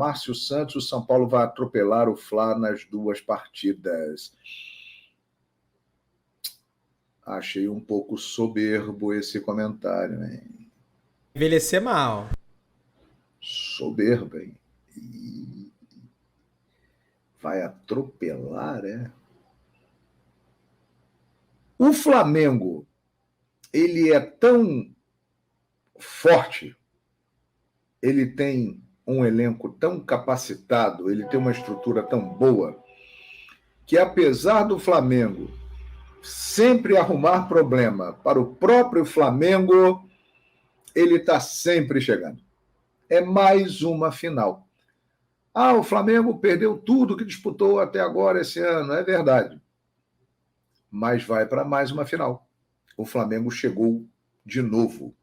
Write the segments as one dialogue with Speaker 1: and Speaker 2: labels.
Speaker 1: Márcio Santos, o São Paulo vai atropelar o Fla nas 2 partidas. Achei um pouco soberbo esse comentário, hein?
Speaker 2: Envelhecer mal.
Speaker 1: Soberbo, hein? Vai atropelar, é? O Flamengo, ele é tão forte, ele tem um elenco tão capacitado, ele tem uma estrutura tão boa, que apesar do Flamengo sempre arrumar problema para o próprio Flamengo, ele está sempre chegando. É mais uma final. O Flamengo perdeu tudo que disputou até agora esse ano, é verdade. Mas vai para mais uma final. O Flamengo chegou de novo.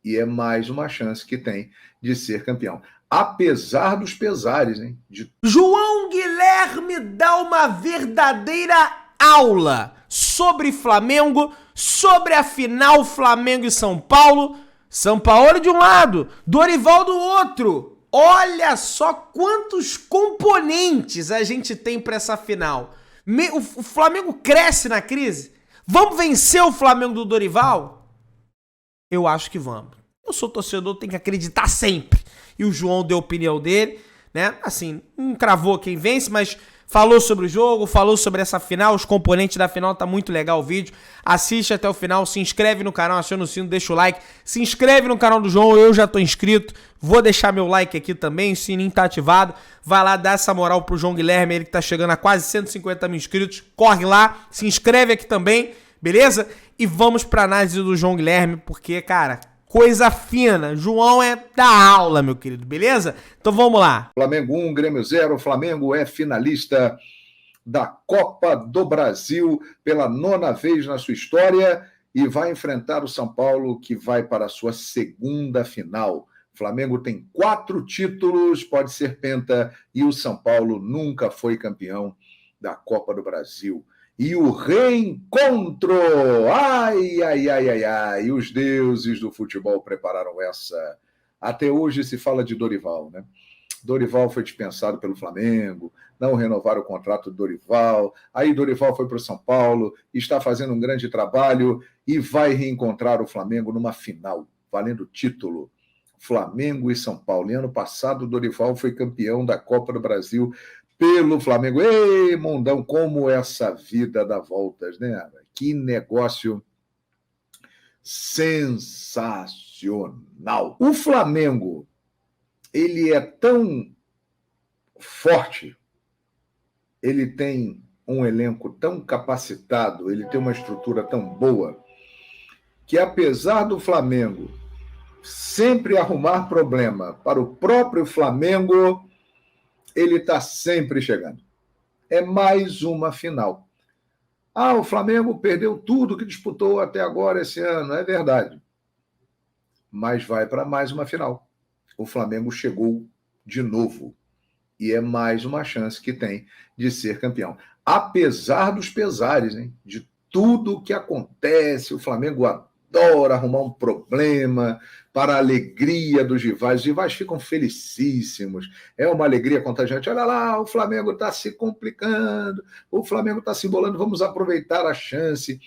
Speaker 1: E é mais uma chance que tem de ser campeão. Apesar dos pesares, hein?
Speaker 2: João Guilherme dá uma verdadeira aula sobre Flamengo, sobre a final Flamengo e São Paulo. São Paulo de um lado, Dorival do outro. Olha só quantos componentes a gente tem para essa final. O Flamengo cresce na crise. Vamos vencer o Flamengo do Dorival? Eu acho que vamos. Eu sou torcedor, tenho que acreditar sempre. E o João deu a opinião dele, né? Assim, não cravou quem vence, mas falou sobre o jogo, falou sobre essa final, os componentes da final, tá muito legal o vídeo. Assiste até o final, se inscreve no canal, aciona o sino, deixa o like. Se inscreve no canal do João, eu já tô inscrito. Vou deixar meu like aqui também, o sininho tá ativado. Vai lá dar essa moral pro João Guilherme, ele que tá chegando a quase 150 mil inscritos. Corre lá, se inscreve aqui também, beleza? E vamos pra análise do João Guilherme, porque, cara, coisa fina. João é da aula, meu querido, beleza? Então vamos lá.
Speaker 1: Flamengo 1, Grêmio 0. O Flamengo é finalista da Copa do Brasil pela 9ª vez na sua história e vai enfrentar o São Paulo, que vai para a sua 2ª final. O Flamengo tem 4 títulos, pode ser penta, e o São Paulo nunca foi campeão da Copa do Brasil. E o reencontro! Ai, ai, ai, ai, ai! Os deuses do futebol prepararam essa. Até hoje se fala de Dorival, né? Dorival foi dispensado pelo Flamengo, não renovaram o contrato do Dorival. Aí Dorival foi para o São Paulo, está fazendo um grande trabalho e vai reencontrar o Flamengo numa final, valendo título. Flamengo e São Paulo. E ano passado, o Dorival foi campeão da Copa do Brasil pelo Flamengo. Ei, Mundão, como essa vida dá voltas, né? Que negócio sensacional. O Flamengo, ele é tão forte, ele tem um elenco tão capacitado, ele tem uma estrutura tão boa, que apesar do Flamengo sempre arrumar problema para o próprio Flamengo, ele está sempre chegando. É mais uma final. O Flamengo perdeu tudo que disputou até agora esse ano, é verdade. Mas vai para mais uma final. O Flamengo chegou de novo. E é mais uma chance que tem de ser campeão. Apesar dos pesares, hein? De tudo que acontece, o Flamengo adora arrumar um problema para a alegria dos rivais. Os rivais ficam felicíssimos. É uma alegria contagiante. Olha lá, o Flamengo está se complicando, o Flamengo está se embolando, vamos aproveitar a chance.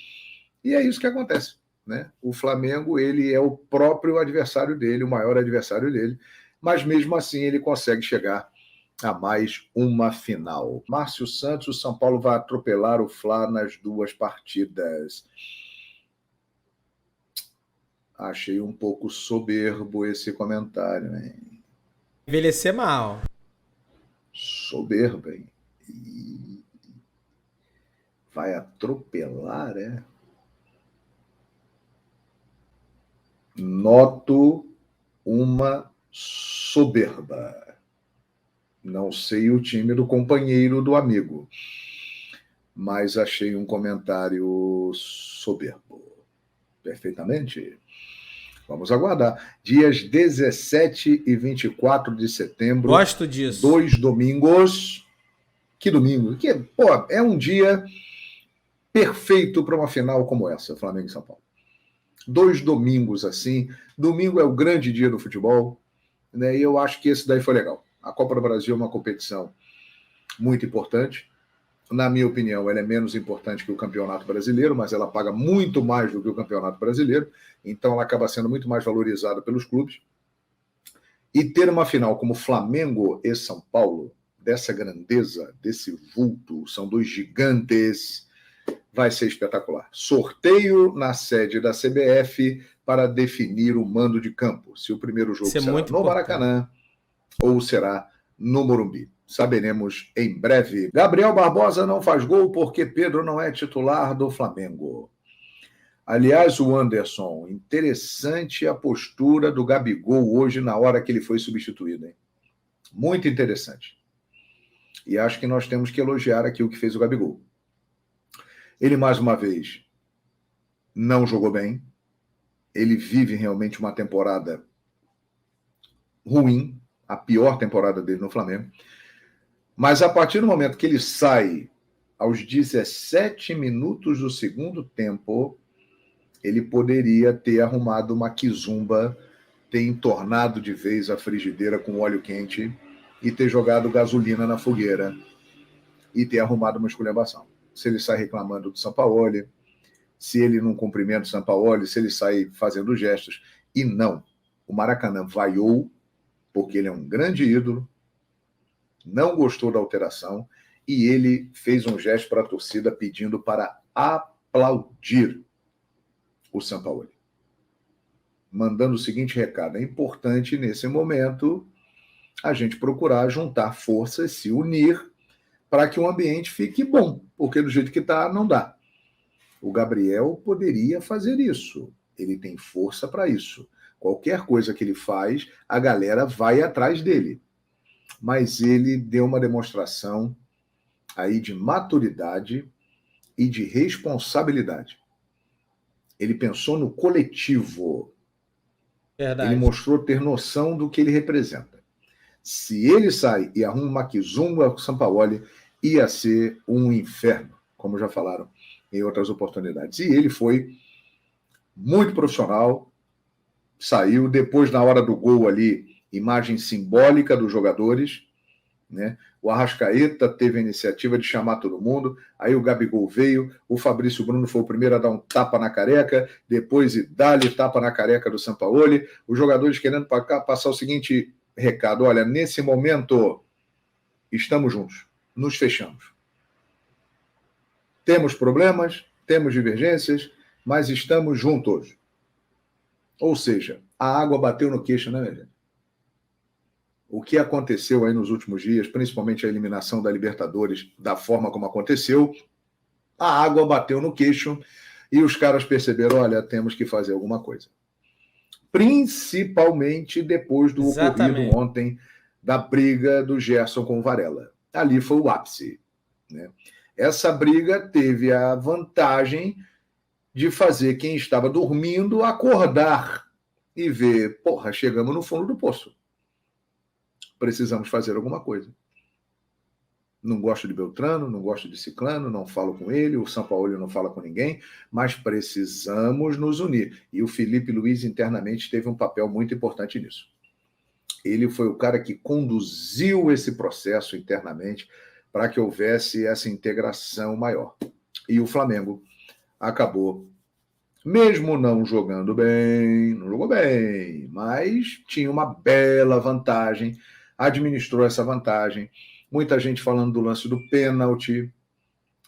Speaker 1: E é isso que acontece, né? O Flamengo, ele é o próprio adversário dele, o maior adversário dele, mas mesmo assim ele consegue chegar a mais uma final. Márcio Santos, o São Paulo vai atropelar o Fla nas 2 partidas. Achei um pouco soberbo esse comentário, hein?
Speaker 2: Envelhecer mal.
Speaker 1: Soberbo, hein? Vai atropelar, é? Noto uma soberba. Não sei o time do companheiro do amigo, mas achei um comentário soberbo. Perfeitamente. Vamos aguardar. Dias 17 e 24 de setembro.
Speaker 2: Gosto disso.
Speaker 1: 2 domingos. Que domingo? É um dia perfeito para uma final como essa, Flamengo e São Paulo. 2 domingos assim. Domingo é o grande dia do futebol, né? E eu acho que esse daí foi legal. A Copa do Brasil é uma competição muito importante. Na minha opinião, ela é menos importante que o Campeonato Brasileiro, mas ela paga muito mais do que o Campeonato Brasileiro, então ela acaba sendo muito mais valorizada pelos clubes. E ter uma final como Flamengo e São Paulo, dessa grandeza, desse vulto, são dois gigantes, vai ser espetacular. Sorteio na sede da CBF para definir o mando de campo, se o primeiro jogo será no Maracanã ou será no Morumbi. Saberemos em breve. Gabriel Barbosa não faz gol porque Pedro não é titular do Flamengo. Aliás, o Anderson, interessante a postura do Gabigol hoje na hora que ele foi substituído, hein? Muito interessante. E acho que nós temos que elogiar aqui o que fez o Gabigol. Ele, mais uma vez, não jogou bem. Ele vive realmente uma temporada ruim, a pior temporada dele no Flamengo. Mas a partir do momento que ele sai aos 17 minutos do segundo tempo, ele poderia ter arrumado uma quizumba, ter entornado de vez a frigideira com óleo quente e ter jogado gasolina na fogueira e ter arrumado uma esculhambação. Se ele sai reclamando do Sampaoli, se ele não cumprimenta o Sampaoli, se ele sai fazendo gestos. E não, o Maracanã vaiou, porque ele é um grande ídolo, não gostou da alteração e ele fez um gesto para a torcida pedindo para aplaudir o Sampaoli, mandando o seguinte recado: é importante nesse momento a gente procurar juntar forças, se unir para que o ambiente fique bom, porque do jeito que está não dá. O Gabriel poderia fazer isso, ele tem força para isso. Qualquer coisa que ele faz, a galera vai atrás dele. Mas ele deu uma demonstração aí de maturidade e de responsabilidade. Ele pensou no coletivo.
Speaker 2: Verdade.
Speaker 1: Ele mostrou ter noção do que ele representa. Se ele sai e arruma uma quizumba com o Sampaoli, ia ser um inferno, como já falaram em outras oportunidades. E ele foi muito profissional, saiu depois, na hora do gol ali, imagem simbólica dos jogadores, né? O Arrascaeta teve a iniciativa de chamar todo mundo, aí o Gabigol veio, o Fabrício Bruno foi o primeiro a dar um tapa na careca, depois dá-lhe tapa na careca do Sampaoli, os jogadores querendo passar o seguinte recado: olha, nesse momento estamos juntos, nos fechamos. Temos problemas, temos divergências, mas estamos juntos. Ou seja, a água bateu no queixo, né, minha gente? O que aconteceu aí nos últimos dias, principalmente a eliminação da Libertadores, da forma como aconteceu, a água bateu no queixo e os caras perceberam: olha, temos que fazer alguma coisa. Principalmente depois do ocorrido ontem da briga do Gerson com o Varela. Ali foi o ápice, né? Essa briga teve a vantagem de fazer quem estava dormindo acordar e ver: porra, chegamos no fundo do poço. Precisamos fazer alguma coisa. Não gosto de Beltrano, não gosto de Ciclano, não falo com ele, o Sampaoli não fala com ninguém, mas precisamos nos unir. E o Felipe Luiz internamente teve um papel muito importante nisso. Ele foi o cara que conduziu esse processo internamente para que houvesse essa integração maior. E o Flamengo acabou, mesmo não jogando bem, não jogou bem, mas tinha uma bela vantagem, administrou essa vantagem. Muita gente falando do lance do pênalti.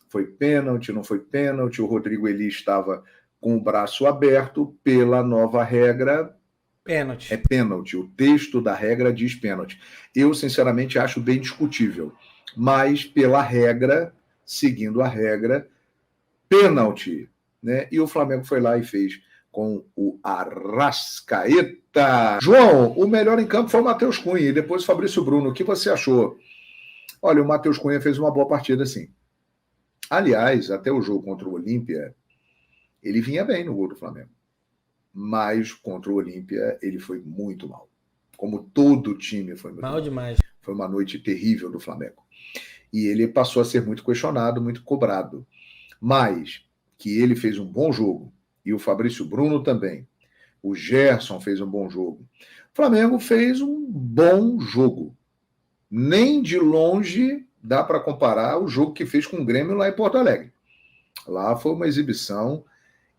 Speaker 1: Foi pênalti, não foi pênalti. O Rodrigo Eli estava com o braço aberto. Pela nova regra,
Speaker 2: pênalti.
Speaker 1: É pênalti. O texto da regra diz pênalti. Eu, sinceramente, acho bem discutível. Mas, pela regra, seguindo a regra, pênalti, né? E o Flamengo foi lá e fez com o Arrascaeta. João, o melhor em campo foi o Matheus Cunha e depois o Fabrício Bruno. O que você achou? Olha, o Matheus Cunha fez uma boa partida, sim. Aliás, até o jogo contra o Olímpia, ele vinha bem no gol do Flamengo. Mas contra o Olímpia, ele foi muito mal. Como todo o time foi muito mal.
Speaker 2: Demais.
Speaker 1: Foi uma noite terrível do Flamengo. E ele passou a ser muito questionado, muito cobrado. Mas que ele fez um bom jogo, e o Fabrício Bruno também. O Gerson fez um bom jogo. O Flamengo fez um bom jogo. Nem de longe dá para comparar o jogo que fez com o Grêmio lá em Porto Alegre. Lá foi uma exibição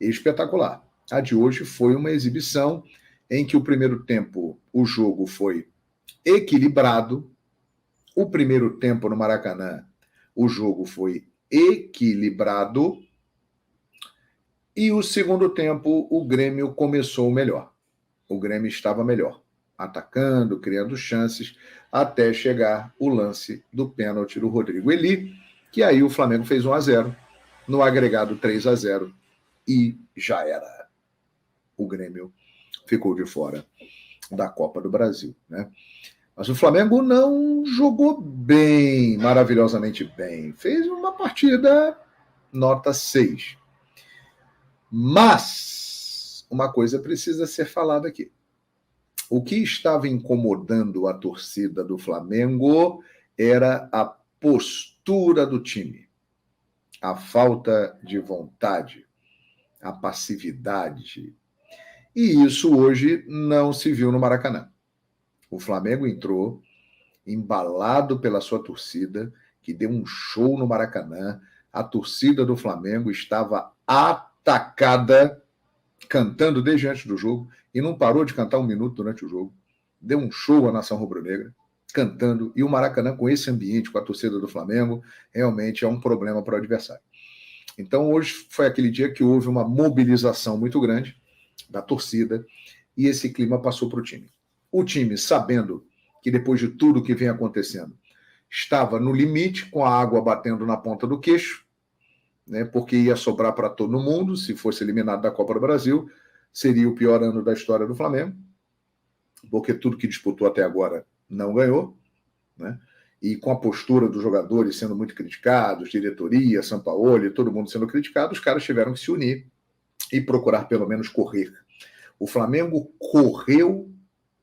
Speaker 1: espetacular. A de hoje foi uma exibição em que o primeiro tempo o jogo foi equilibrado. O primeiro tempo no Maracanã o jogo foi equilibrado. E o segundo tempo o Grêmio começou melhor. O Grêmio estava melhor, atacando, criando chances, até chegar o lance do pênalti do Rodrigo Eli, que aí o Flamengo fez 1-0, no agregado 3-0, e já era. O Grêmio ficou de fora da Copa do Brasil, né? Mas o Flamengo não jogou bem, maravilhosamente bem. Fez uma partida nota 6. Mas uma coisa precisa ser falada aqui. O que estava incomodando a torcida do Flamengo era a postura do time, a falta de vontade, a passividade. E isso hoje não se viu no Maracanã. O Flamengo entrou embalado pela sua torcida, que deu um show no Maracanã. A torcida do Flamengo estava atacada, cantando desde antes do jogo, e não parou de cantar um minuto durante o jogo. Deu um show à nação rubro-negra, cantando, e o Maracanã, com esse ambiente, com a torcida do Flamengo, realmente é um problema para o adversário. Então, hoje foi aquele dia que houve uma mobilização muito grande da torcida, e esse clima passou para o time. O time, sabendo que depois de tudo que vem acontecendo, estava no limite, com a água batendo na ponta do queixo, né, porque ia sobrar para todo mundo, se fosse eliminado da Copa do Brasil, seria o pior ano da história do Flamengo, porque tudo que disputou até agora não ganhou, né? E com a postura dos jogadores sendo muito criticados, diretoria, Sampaoli, todo mundo sendo criticado, os caras tiveram que se unir e procurar pelo menos correr. O Flamengo correu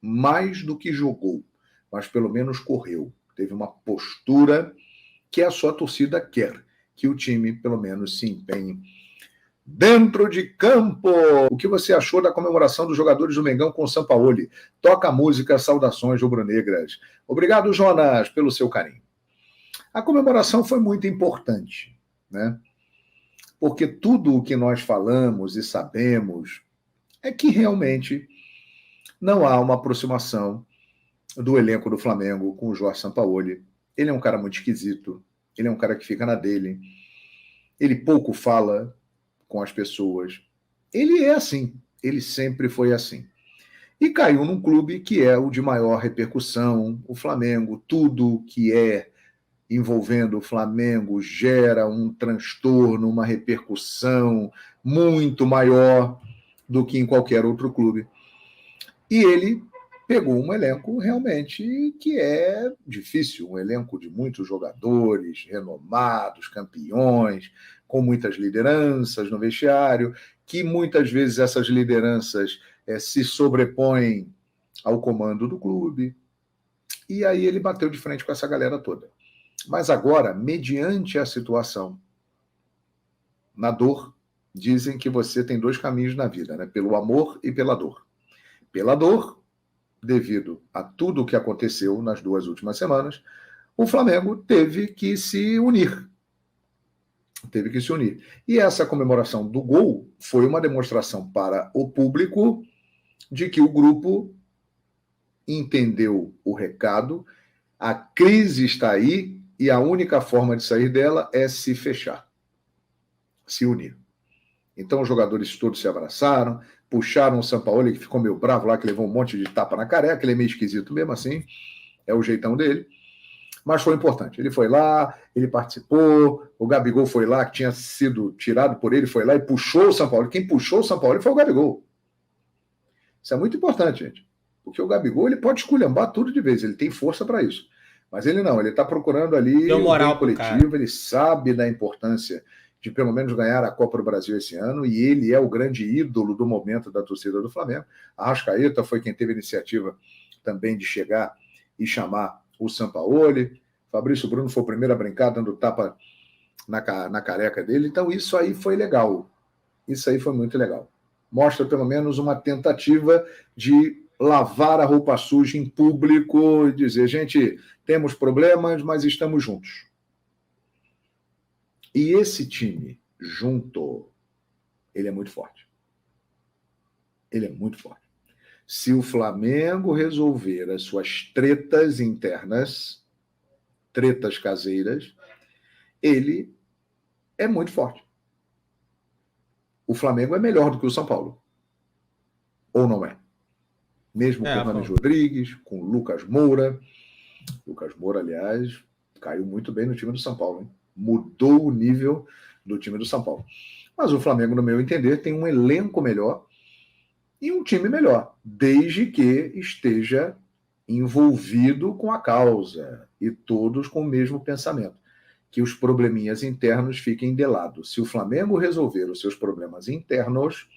Speaker 1: mais do que jogou, mas pelo menos correu. Teve uma postura que a sua torcida quer, que o time pelo menos se empenhe dentro de campo. O que você achou da comemoração dos jogadores do Mengão com o Sampaoli? Toca a música Saudações Rubro-Negras. Obrigado, Jonas, pelo seu carinho. A comemoração foi muito importante, né? Porque tudo o que nós falamos e sabemos é que realmente não há uma aproximação do elenco do Flamengo com o Jorge Sampaoli. Ele é um cara muito esquisito, ele é um cara que fica na dele, ele pouco fala com as pessoas. Ele é assim, ele sempre foi assim. E caiu num clube que é o de maior repercussão, o Flamengo. Tudo que é envolvendo o Flamengo gera um transtorno, uma repercussão muito maior do que em qualquer outro clube. E ele pegou um elenco realmente que é difícil, um elenco de muitos jogadores renomados, campeões, com muitas lideranças no vestiário, que muitas vezes essas lideranças se sobrepõem ao comando do clube. E aí ele bateu de frente com essa galera toda. Mas agora, mediante a situação, na dor, dizem que você tem dois caminhos na vida, né? Pelo amor e pela dor. Pela dor, devido a tudo o que aconteceu nas 2 últimas semanas, o Flamengo teve que se unir. E essa comemoração do gol foi uma demonstração para o público de que o grupo entendeu o recado, a crise está aí e a única forma de sair dela é se fechar, se unir. Então os jogadores todos se abraçaram, puxaram o Sampaoli, que ficou meio bravo lá, que levou um monte de tapa na careca, ele é meio esquisito mesmo assim, é o jeitão dele. Mas foi importante. Ele foi lá, ele participou, o Gabigol foi lá, que tinha sido tirado por ele, foi lá e puxou o Sampaoli. Quem puxou o Sampaoli foi o Gabigol. Isso é muito importante, gente. Porque o Gabigol ele pode esculhambar tudo de vez, ele tem força para isso. Mas ele não, ele está procurando ali
Speaker 2: o bem
Speaker 1: coletivo, ele sabe da importância de pelo menos ganhar a Copa do Brasil esse ano, e ele é o grande ídolo do momento da torcida do Flamengo. A Arrascaeta foi quem teve a iniciativa também de chegar e chamar o Sampaoli. Fabrício Bruno foi o primeiro a brincar, dando tapa na careca dele. Então isso aí foi legal. Isso aí foi muito legal. Mostra pelo menos uma tentativa de lavar a roupa suja em público e dizer, gente, temos problemas, mas estamos juntos. E esse time, junto, ele é muito forte. Ele é muito forte. Se o Flamengo resolver as suas tretas internas, tretas caseiras, ele é muito forte. O Flamengo é melhor do que o São Paulo. Ou não é? Mesmo com o Rames Rodrigues, com o Lucas Moura. Lucas Moura, aliás, caiu muito bem no time do São Paulo. Hein? Mudou o nível do time do São Paulo. Mas o Flamengo, no meu entender, tem um elenco melhor e um time melhor, desde que esteja envolvido com a causa e todos com o mesmo pensamento, que os probleminhas internos fiquem de lado. Se o Flamengo resolver os seus problemas internos,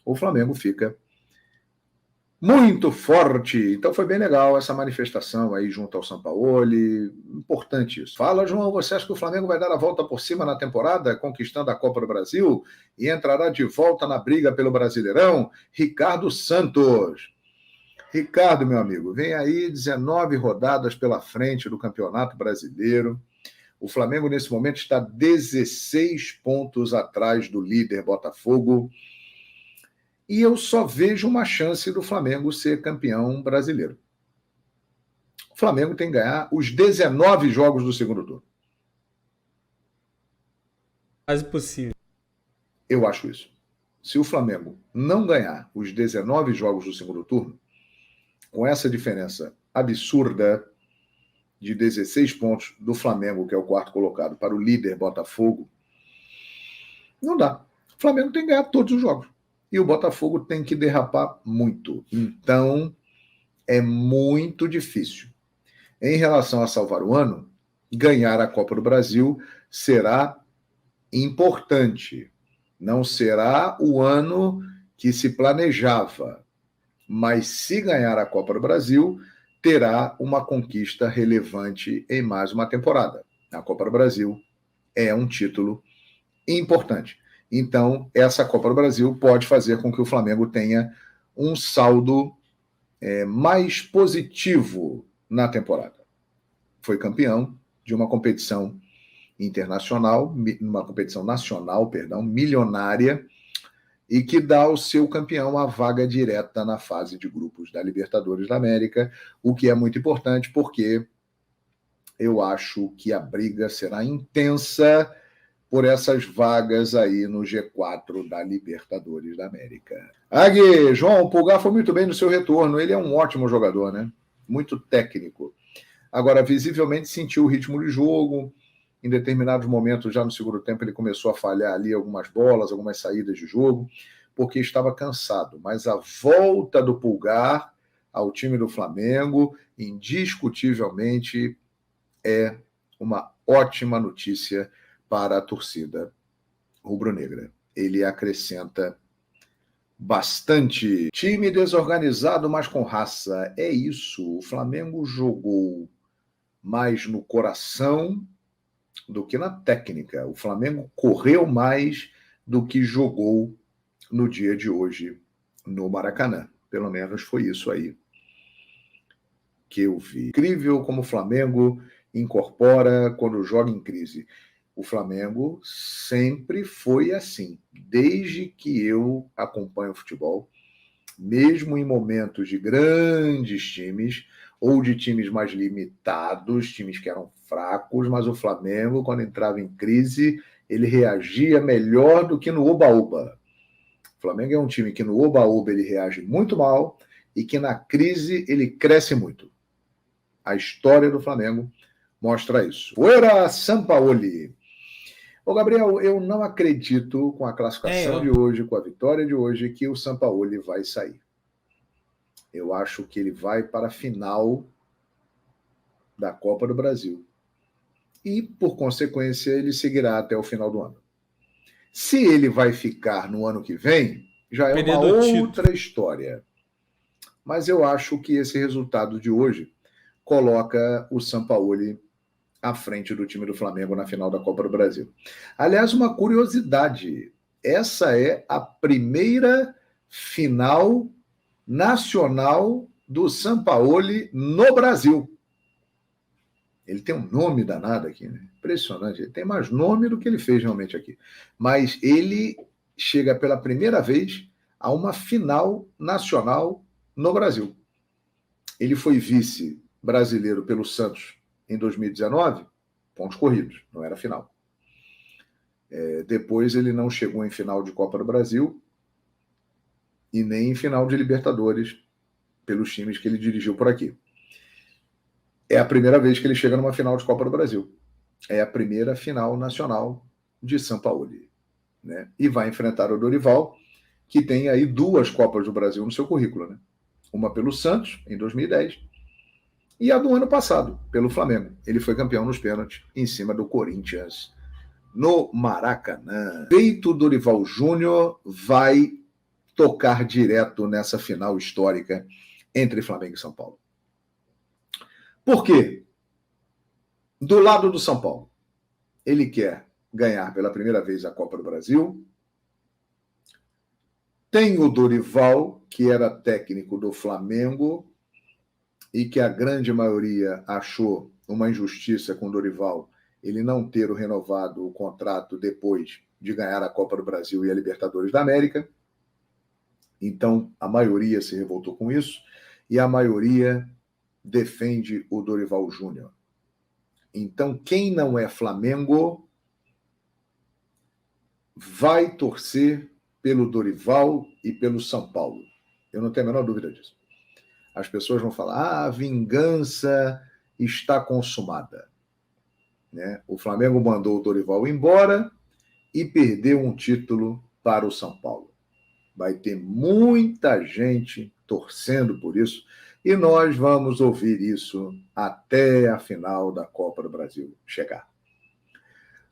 Speaker 1: o Flamengo fica muito forte. Então foi bem legal essa manifestação aí junto ao Sampaoli. Importante isso. Fala, João, você acha que o Flamengo vai dar a volta por cima na temporada, conquistando a Copa do Brasil e entrará de volta na briga pelo Brasileirão? Ricardo Santos. Ricardo, meu amigo, vem aí 19 rodadas pela frente do Campeonato Brasileiro. O Flamengo, nesse momento, está 16 pontos atrás do líder Botafogo. E eu só vejo uma chance do Flamengo ser campeão brasileiro. O Flamengo tem que ganhar os 19 jogos do segundo turno.
Speaker 2: Quase possível.
Speaker 1: Eu acho isso. Se o Flamengo não ganhar os 19 jogos do segundo turno, com essa diferença absurda de 16 pontos do Flamengo, que é o quarto colocado, para o líder Botafogo, não dá. O Flamengo tem que ganhar todos os jogos. E o Botafogo tem que derrapar muito. Então, é muito difícil. Em relação a salvar o ano, ganhar a Copa do Brasil será importante. Não será o ano que se planejava. Mas se ganhar a Copa do Brasil, terá uma conquista relevante em mais uma temporada. A Copa do Brasil é um título importante. Então, essa Copa do Brasil pode fazer com que o Flamengo tenha um saldo mais positivo na temporada. Foi campeão de uma competição internacional, uma competição nacional, milionária, e que dá ao seu campeão a vaga direta na fase de grupos da Libertadores da América, o que é muito importante porque eu acho que a briga será intensa por essas vagas aí no G4 da Libertadores da América. Agui, João, o Pulgar foi muito bem no seu retorno. Ele é um ótimo jogador, né? Muito técnico. Agora, visivelmente sentiu o ritmo de jogo. Em determinados momentos, já no segundo tempo, ele começou a falhar ali algumas bolas, algumas saídas de jogo, porque estava cansado. Mas a volta do Pulgar ao time do Flamengo, indiscutivelmente, é uma ótima notícia para a torcida rubro-negra. Ele acrescenta bastante. Time desorganizado, mas com raça. É isso. O Flamengo jogou mais no coração do que na técnica. O Flamengo correu mais do que jogou no dia de hoje no Maracanã. Pelo menos foi isso aí que eu vi. Incrível como o Flamengo incorpora quando joga em crise. O Flamengo sempre foi assim, desde que eu acompanho o futebol, mesmo em momentos de grandes times ou de times mais limitados, times que eram fracos, mas o Flamengo, quando entrava em crise, ele reagia melhor do que no oba-oba. O Flamengo é um time que no oba-oba ele reage muito mal e que na crise ele cresce muito. A história do Flamengo mostra isso. Fuera Sampaoli. Ô, Gabriel, eu não acredito com a classificação de hoje, com a vitória de hoje, que o Sampaoli vai sair. Eu acho que ele vai para a final da Copa do Brasil. E, por consequência, ele seguirá até o final do ano. Se ele vai ficar no ano que vem, já é uma outra história. Mas eu acho que esse resultado de hoje coloca o Sampaoli à frente do time do Flamengo na final da Copa do Brasil. Aliás, uma curiosidade, essa é a primeira final nacional do Sampaoli no Brasil. Ele tem um nome danado aqui, né? Impressionante. Ele tem mais nome do que ele fez realmente aqui. Mas ele chega pela primeira vez a uma final nacional no Brasil. Ele foi vice brasileiro pelo Santos em 2019, pontos corridos, não era final. Depois ele não chegou em final de Copa do Brasil e nem em final de Libertadores pelos times que ele dirigiu por aqui. É a primeira vez que ele chega numa final de Copa do Brasil. É a primeira final nacional de Sampaoli, né? E vai enfrentar o Dorival, que tem aí 2 Copas do Brasil no seu currículo, né? Uma pelo Santos, em 2010, e a do ano passado, pelo Flamengo. Ele foi campeão nos pênaltis, em cima do Corinthians, no Maracanã. Feito, Dorival Júnior vai tocar direto nessa final histórica entre Flamengo e São Paulo. Por quê? Do lado do São Paulo, ele quer ganhar pela primeira vez a Copa do Brasil. Tem o Dorival, que era técnico do Flamengo e que a grande maioria achou uma injustiça com o Dorival ele não ter renovado o contrato depois de ganhar a Copa do Brasil e a Libertadores da América. Então, a maioria se revoltou com isso e a maioria defende o Dorival Júnior. Então, quem não é Flamengo vai torcer pelo Dorival e pelo São Paulo. Eu não tenho a menor dúvida disso. As pessoas vão falar, a vingança está consumada. Né? O Flamengo mandou o Dorival embora e perdeu um título para o São Paulo. Vai ter muita gente torcendo por isso e nós vamos ouvir isso até a final da Copa do Brasil chegar.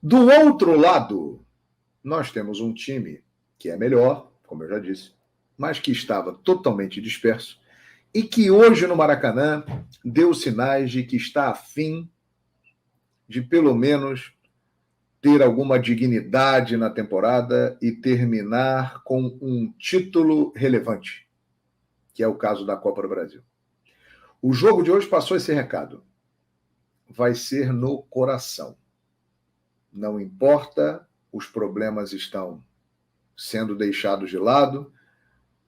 Speaker 1: Do outro lado, nós temos um time que é melhor, como eu já disse, mas que estava totalmente disperso e que hoje no Maracanã deu sinais de que está a fim de pelo menos ter alguma dignidade na temporada e terminar com um título relevante, que é o caso da Copa do Brasil. O jogo de hoje passou esse recado. Vai ser no coração. Não importa, os problemas estão sendo deixados de lado.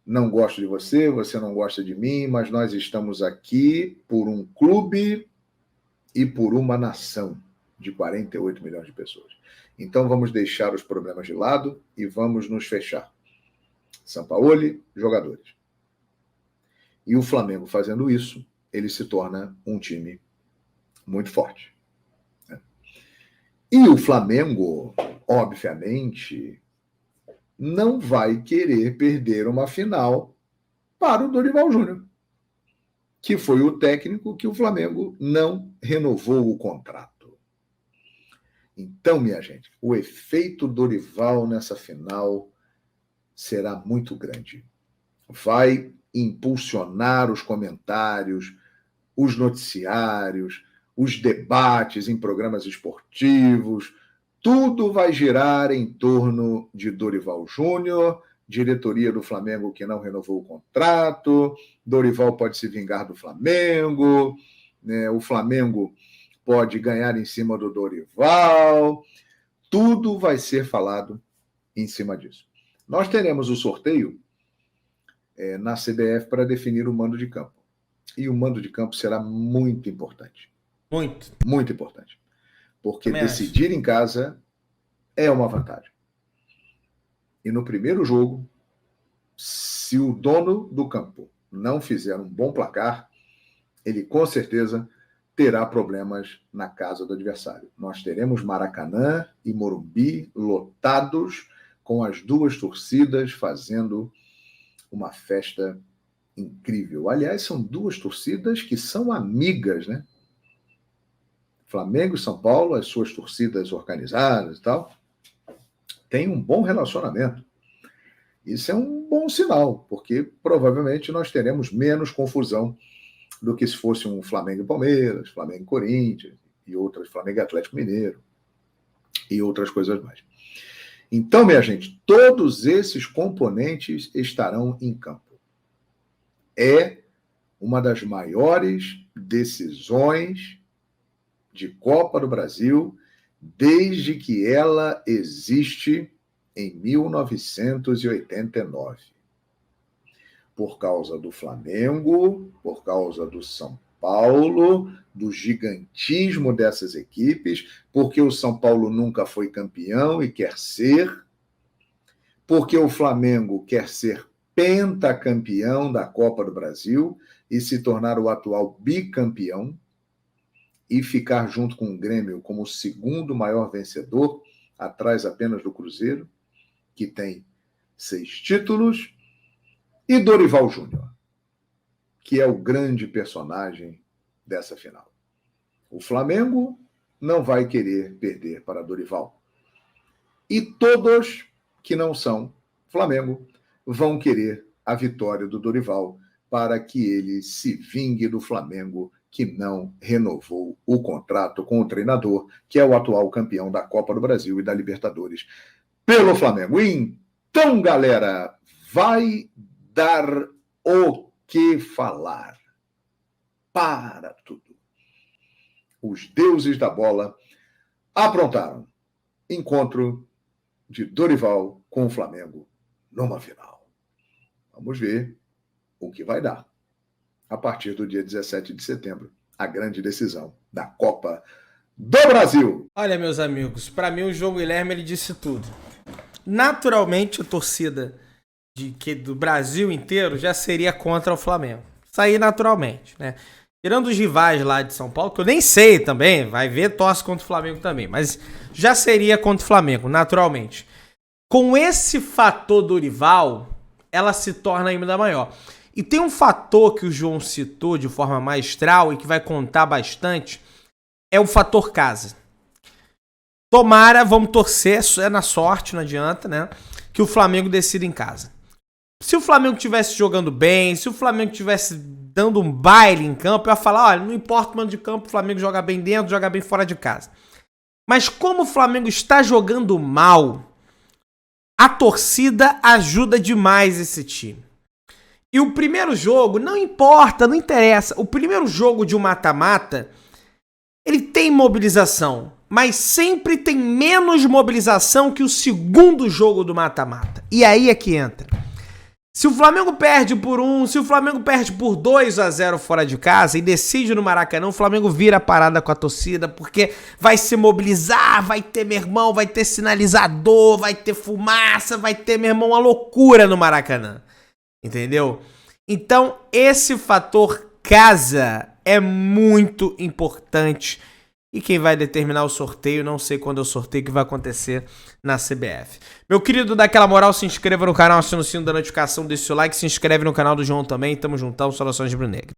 Speaker 1: Não gosto de você, você não gosta de mim, mas nós estamos aqui por um clube e por uma nação de 48 milhões de pessoas. Então vamos deixar os problemas de lado e vamos nos fechar. Sampaoli, jogadores. E o Flamengo fazendo isso, ele se torna um time muito forte. E o Flamengo, obviamente, não vai querer perder uma final para o Dorival Júnior, que foi o técnico que o Flamengo não renovou o contrato. Então, minha gente, o efeito Dorival nessa final será muito grande. Vai impulsionar os comentários, os noticiários, os debates em programas esportivos, tudo vai girar em torno de Dorival Júnior, diretoria do Flamengo que não renovou o contrato, Dorival pode se vingar do Flamengo, né? O Flamengo pode ganhar em cima do Dorival, tudo vai ser falado em cima disso. Nós teremos o sorteio na CBF para definir o mando de campo. E o mando de campo será muito importante. Muito importante. Porque decidir em casa é uma vantagem. E no primeiro jogo, se o dono do campo não fizer um bom placar, ele com certeza terá problemas na casa do adversário. Nós teremos Maracanã e Morumbi lotados, com as duas torcidas fazendo uma festa incrível. Aliás, são duas torcidas que são amigas, né? Flamengo e São Paulo, as suas torcidas organizadas e tal, têm um bom relacionamento. Isso é um bom sinal, porque provavelmente nós teremos menos confusão do que se fosse um Flamengo e Palmeiras, Flamengo e Corinthians, e outras, Flamengo e Atlético Mineiro, e outras coisas mais. Então, minha gente, todos esses componentes estarão em campo. é uma das maiores decisões de Copa do Brasil desde que ela existe em 1989. Por causa do Flamengo, por causa do São Paulo, do gigantismo dessas equipes, porque o São Paulo nunca foi campeão e quer ser, porque o Flamengo quer ser pentacampeão da Copa do Brasil e se tornar o atual bicampeão e ficar junto com o Grêmio como o segundo maior vencedor, atrás apenas do Cruzeiro, que tem 6 títulos, e Dorival Júnior, que é o grande personagem dessa final. O Flamengo não vai querer perder para Dorival. E todos que não são Flamengo vão querer a vitória do Dorival para que ele se vingue do Flamengo, que não renovou o contrato com o treinador, que é o atual campeão da Copa do Brasil e da Libertadores pelo Flamengo. Então, galera, vai dar o que falar. Para tudo. Os deuses da bola aprontaram encontro de Dorival com o Flamengo numa final. Vamos ver o que vai dar. A partir do dia 17 de setembro, a grande decisão da Copa do Brasil.
Speaker 2: Olha, meus amigos, para mim o João Guilherme ele disse tudo. Naturalmente, a torcida do Brasil inteiro já seria contra o Flamengo. Isso aí naturalmente, né? Tirando os rivais lá de São Paulo, que eu nem sei também, vai ver, torce contra o Flamengo também, mas já seria contra o Flamengo, naturalmente. Com esse fator Dorival, ela se torna ainda maior. E tem um fator que o João citou de forma maestral e que vai contar bastante, é o fator casa. Tomara, vamos torcer, é na sorte, não adianta, né? Que o Flamengo decida em casa. Se o Flamengo estivesse jogando bem, se o Flamengo estivesse dando um baile em campo, eu ia falar, olha, não importa o mando de campo, o Flamengo joga bem dentro, joga bem fora de casa. Mas como o Flamengo está jogando mal, a torcida ajuda demais esse time. E o primeiro jogo, não importa, não interessa. O primeiro jogo de um mata-mata, ele tem mobilização, mas sempre tem menos mobilização que o segundo jogo do mata-mata. E aí é que entra. Se o Flamengo perde por 1, se o Flamengo perde por 2-0 fora de casa e decide no Maracanã, o Flamengo vira a parada com a torcida, porque vai se mobilizar, vai ter, meu irmão, vai ter sinalizador, vai ter fumaça, vai ter, meu irmão, uma loucura no Maracanã. Entendeu? Então, esse fator casa é muito importante. E quem vai determinar o sorteio, não sei quando é o sorteio que vai acontecer na CBF. Meu querido, dá aquela moral, se inscreva no canal, aciona o sino da notificação, deixa o like, se inscreve no canal do João também. Tamo juntão, saudações de Brunegro.